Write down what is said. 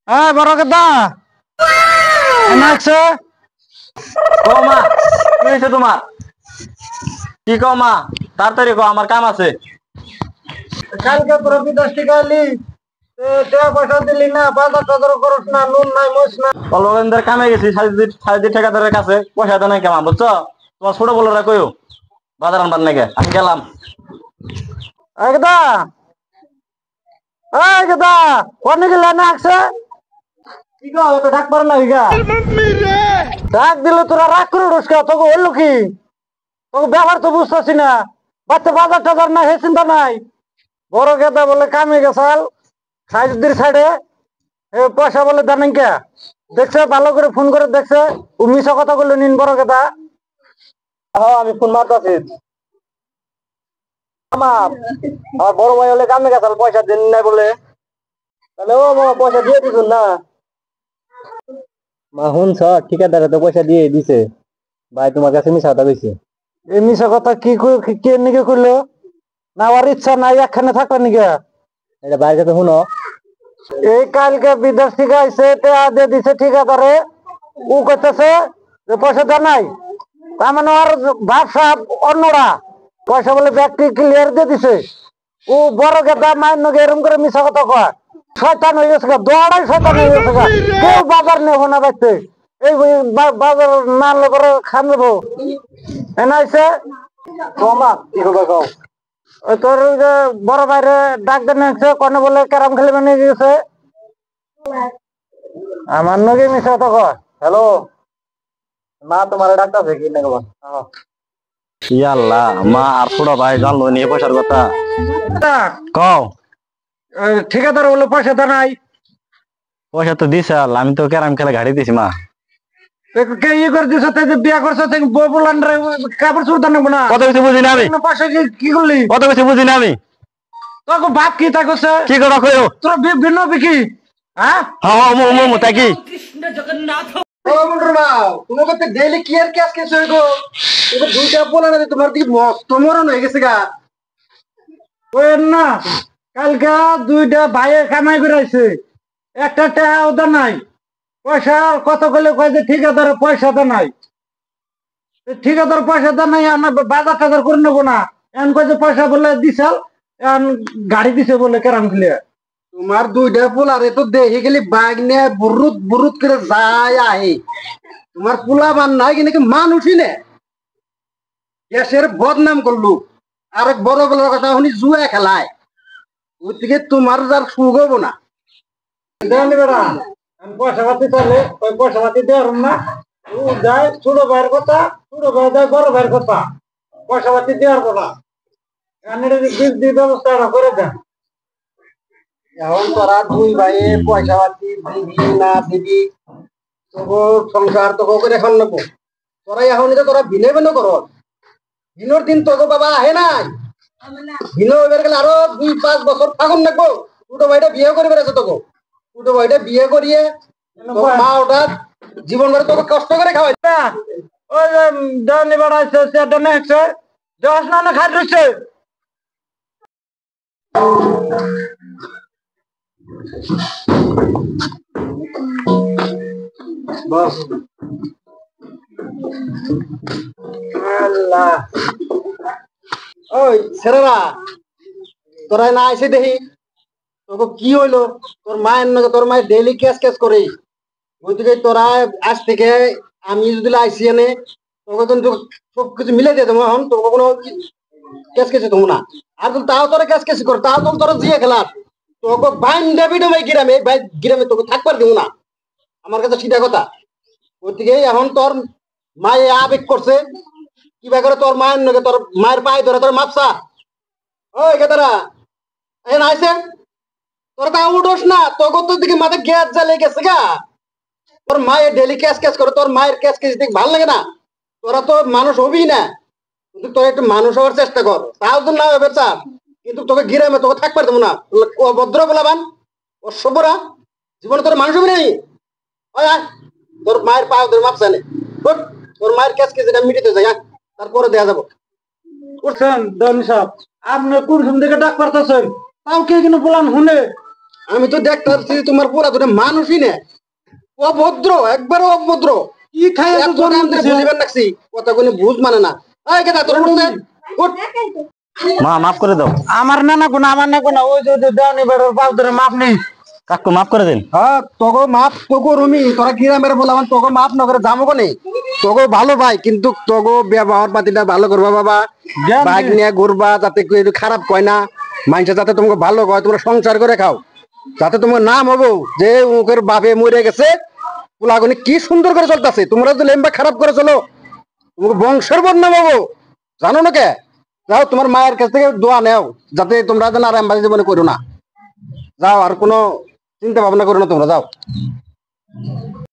হ্যাঁ বড় কথা আছে মা কি হয়েছে তোমার? কি কও মা, তাড়াতাড়ি কও, আমার কাম আছে। কালকে প্রফিট 10 টাকা এলি টাকা পয়সা দিলি না, বাজার টাজার করস না, নুন নাই মরিচ না। অলগেন্দার কামে গেছি সাড়ে ঠিকাদারের কাছে, পয়সা দেয় নাই কেমন বুঝছো? তোমার ছোট বলোরা কইও বাজার আনবার নাকি, আমি গেলাম। একদা একদা কোনে গেলে না আছে কি কও, তো ডাক পারে না হিগা? ডাক দিলে তোরা রাগ করে উঠস তোকে হইলো কি? তোকে ব্যবহার তো বুঝতেছি না, বাচ্চা বাজার টাজার না হে চিন্তা নাই। বড় গেদা বলে কামে গেছাল সাইডের সাইডে পয়সা বলে জানেন কে দেখছে, ভালো করে ফোন করে দেখছে, ও মিশা কথা বললো নিন বড় গেদা। আমি ফোন মারতাছি। আমার বড় ভাই হলে কামে গেছাল, পয়সা দেন নাই বলে। তাহলে ও মামা পয়সা দিয়ে দিছুন না? মা শুনছ, ঠিকাদারে তো পয়সা দিয়ে দিছে। ভাই তোমার কাছে মিশা কথা কইছে। এই মিশা কথা কে নিকে করলো? না আর ইচ্ছা নাই একখানে থাকবে নিকে? এটা ভাইয়ের কাছে শুনো। এই কালকে বিদেশ থেকে আইসে দিয়ে দিছে ঠিকাদারে, ও করতেছে যে পয়সা দেয় নাই, তার মানে আর ভাবসা অন্যরা পয়সা বলে ব্যাগটি ক্লিয়ার দিয়ে দিছে। ও বড় গেদা মায়ের নগে এরম করে মিশা কথা কয়, শয়তান হয়ে গেছে, দৌড়াই শয়তান হয়ে গেছে, কেউ বাজার নেবো না বাইতে। এই বাজার না আনলে পরে খান দেবো এনাইছে তোমা কি হবে কও? ওই তোর ওই যে বড় বাইরে ডাক দেন কনে বলে ক্যারাম খেলে বানিয়ে গেছে, আমার নগে মিশা তো কয়। হ্যালো মা, তোমার ডাক্তার কি না? ইয়াল্লাহ মা আর ছোট ভাই জানলো নিয়ে পয়সার কথা কও। ঠিকাদার বলে পয়সা দেয় নাই। পয়সা তো দিছে, আমি তো ক্যারাম খেলে গাড়ি দিছি মা। ইয়ে করে দিছ, বিয়া করছো বলান কাপড় চুড় নেবো না। কত কিছু বুঝি না আমি, পয়সা কি করলি? কত কিছু বুঝি না আমি। তোর বাপ কি তা করছে? কি কথা কইও? তোর ভিন্ন বিকি হ্যাঁ তাই কি? তোমাকে ডেইলি কি আর ক্যাশ কেস হয়ে গো, এবার দুইটা বলা না তোমার দিকে মস্ত মরণ হয়ে গেছে গা। ওই না কালকে দুইটা ভাইয়ের কামাই বেড়াইছে, একটা টাকা ওদের নাই, পয়সা কত করলে কয় যে ঠিকাদার পয়সা দেয় নাই, ঠিকাদার পয়সা দেয় নাই, আমরা বাজার টাজার করে নেবো না। এখন কয় যে পয়সা বলে দিছাল, এখন গাড়ি দিছে বলে ক্যারাম খেলে। তোমার দুইটা পোলারে তো দেখে গেলি বাইক নিয়ে বুরুত বুরুত করে যায় আহে, তোমার পোলা বান নাই কিন্তু মানুষই নে দেশের বদনাম করলু। আর বড় বড় কথা শুনি জুয়া খেলায়, ওই থেকে তোমার যার সুখ হবো না। পয়সা পাতি চাইলে ওই পয়সা পাতি দেওয়ার না, ও যায় ছোট ভাইয়ের কথা, ছোট ভাই যায় বড় ভাইয়ের কথা, পয়সা পাতি দেওয়ার না। ব্যবস্থা করে দেন। এখন তোরা দুই ভাইয়ে পয়সা পাতি দিবি না দিবি, তবু সংসার তোকে করে এখন নেবো। তোরা এখন তোরা বিনে বিনে কর, বিনোর দিন তোকে বাবা আহে নাই, বিনো এবার গেলে আরো 2-5 বছর থাকুন নেবো। ছোট ভাইটা বিয়ে করে বেড়েছে তোকে, ছোট ভাইটা বিয়ে করিয়ে মা ওটা জীবন ভরে তোকে কষ্ট করে খাওয়াই। ওই ডানি বাড়াইছে ডানে একছে দশ না খাট রয়েছে। বস আল্লাহ, ওই ছেলেরা তোরা না আইসে দেখি তোকে কি হইলো? তোর মায়ের নাকি, তোর মায়ের ডেইলি ক্যাশ ক্যাশ করে, ওই দিকে তোরা আজ থেকে আমি যদি আইসি এনে তোকে কিন্তু সবকিছু মিলে দিয়ে দেবো। এখন তোকে কোনো ক্যাশ ক্যাশে দেবো না, আর তাও তোরা ক্যাশ ক্যাশ কর, তাও তোরা জিয়ে খেলার তোকে বাইন দেবিড ভাই গ্রামে, ভাই গ্রামে তোকে থাকবার দেবো না, আমার কাছে সিধা কথা। ওই দিকে এখন তোর মায়ে আবেগ করছে, কিবা করে তোর মায়ের নাকি, তোর মায়ের পায়ে ধরে তোর মাপসা। ওই কেতারা এখন আইসে তোরা তা উঠোস না, তোকে তোর দিকে মাথায় গ্যাস জ্বালিয়ে গেছে গা। তোর মায়ের ডেলি ক্যাশ ক্যাশ করে, তোর মায়ের ক্যাশ ক্যাশ দিকে ভালো লাগে না? তোরা তো মানুষ হবি না, কিন্তু তোরা একটু মানুষ হওয়ার চেষ্টা কর, তাও তো না হবে চাপ। কিন্তু তোকে গিরামে তোকে থাকবার দেবো না, ভদ্র বলাবান ও সবরা জীবনে তোর মানুষ হবি নাই। ওই তোর মায়ের পা ধরে মাপসা নে, তোর মায়ের ক্যাশ ক্যাশ এটা মিটিতে যায়, তারপরে দেয়া যাবো। উঠছেন ধনী সাহেব, আপনি কোন দিকে ডাক পারতেছেন? তাও কে কিন্তু বলান শুনে আমি তো দেখতে পাচ্ছি তোমার পুরা দুটো মানুষই না, অভদ্র, একবারে অভদ্র। কি খাই এত জোর দিছে? বুঝিবেন নাকছি কথা কোনো বুঝ মানে না। এই কেদা তোর উঠতে উঠ। মা মাফ করে দাও। আমার না কোন আমার না কোন ওই যে দেওয়ানি বেড়ার পাও ধরে মাপ নেই। কাকু মাফ করে দিন। হ্যাঁ তোকে মাপ তোকে রুমি, তোরা গ্রামের বললাম তোকে মাপ না করে যাবো কোনে। তোকে ভালো ভাই, কিন্তু তোকে ব্যবহার পাতিটা ভালো করবা বাবা। জ্ঞান বাইক দিয়ে- নিয়ে ঘুরবা যাতে কেউ একটু খারাপ কয় না, মানুষের যাতে তোমাকে ভালো কয়, তোমরা সংসার করে খাও, যাতে তোমার নাম হবো যে মুখের বাপে মরে গেছে পোলাগুনি কি সুন্দর করে চলতেছে। তোমরা যদি লেম্বা খারাপ করে চলো তোমাকে বংশের বদনাম হবো, জানো না কে? যাও তোমার মায়ের কাছ থেকে দোয়া নেও যাতে তোমরা যেন আর এমবাজি জীবনে করো না। যাও, আর কোনো চিন্তা ভাবনা করো না, তোমরা যাও।